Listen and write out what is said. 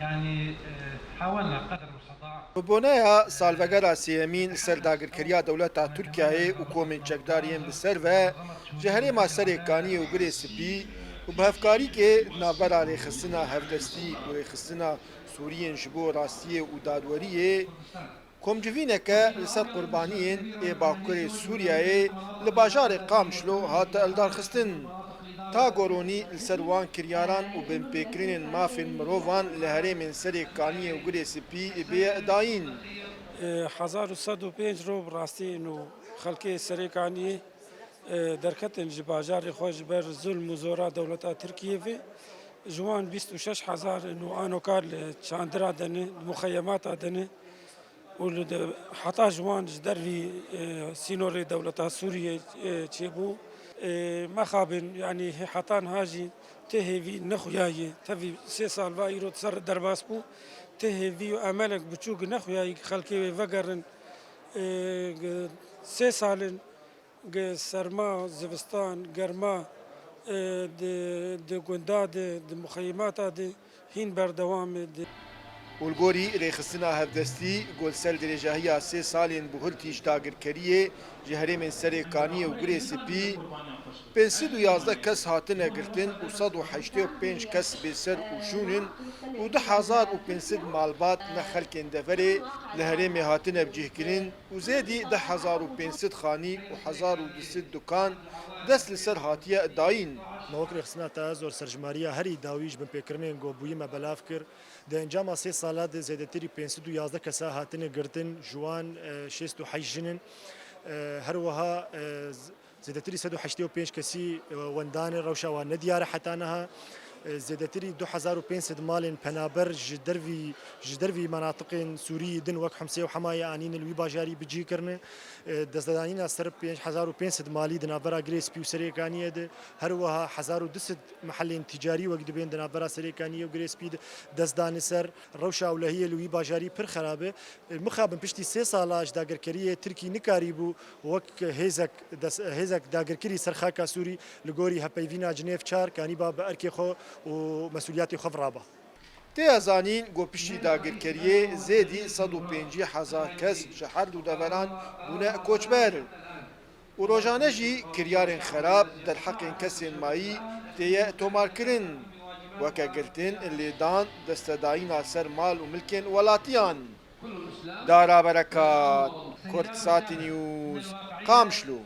يعني حاولنا قدر المستطاع. بۆنەیە سالڤەگەرا سێیەمین سەرداگرکردیا دەوڵەتا تورکیایê û komên bi ser ve ji herêma Serêkaniyê û Girê Spî û bi hevkarîkê navbera rêxistina hevdestî û rêxistina Sûriyên ji bo rastiyê û dadweriyê komcivîneke li ser qurbaniyên ê Bakurê Sûriyayê li bajarê Qamişlo hate eldarxistin. تا گۆرۆنی لەسەر وان کریاران û binpêkirînên mafên mirovan li herêmên Serêkaniyê û Girê Spî bêye dayîn. 1105 rov rastîn û xelkê Serêkaniyê derketin ji bajarê xwe ji ber zulm û zora dewleta Tirkiyeyê ji wan 26,000 û anokar li çandira de ne, muxeyemata de ne û heta ji wan ji dervî sînorê dewleta Sûriyê çêbû. مخابن يعني حتان هاجي تهوي نخوياي تبي سي سالفا يرو تسر درباس بو تهوي املك بچوك نخوياي خلكي وگرن سي سالن سرما زبستان گرما د گونداد د مخيمات د هين بردوام ولگۆری رێخستنا هەفدەستی گۆلسەر درێژاهیە سێ ساڵێن بە هورتیش داگیرکاریê ji herêmên Serêkaniyê û Girê Spî 511 kes hatine girtin û 185 kes bêser û şûnin û 2500 malbat ne xelkên deverê li herêmê hatine bicihkirin û zêdî 2500 xanî û 1200 dukan dest li ser hatiye dayîn. Mewek rêxistina te zor serjimariya herî dawî ji binpêkirinên gobûyî me belav kir. Di encama sê sala de zêdetirî 511 kesa hatine girtin ji wan 68 jinin. Her wiha zêdetirî 185 kesî wendanê rewşa wan nediyare heta niha. زێدەتری 2500 malên penaber ji dervî menatiqên Sûriyê din wek Hemsê û Hemayê anînin wî bajarî bicî kirine. Destdanîna ser 5500 malî di navbera Girê Spî û Serêkaniyê de her wiha 1200 mehellên tîcarî wek dibên di navbera Serêkaniyê û Girê Spî de destdanî ser rewşa ewlehiyê li wî bajarî pir xerab e. Mixabin piştî sê sala ji dagirkeriyê Tirkî nikarîbû wek hêzek dagirkerî serxaka Sûrî li gorî hepeyvîna Cinêv 4 kanîba bi erkê xwe û mesuliyetê xwe viraba. Tê zanîn gopiştî dagirkeriyê zêdî 150,000 kes ji her du deveran bûne koçber. û rojane jî kiryarên xerab derheqên kesên mayî têye tomarkirin weke girtin, lêdan, destedayîna ser mal û milkên welatiyan. Dara berekat, Kurtsatî News, Qamişlo.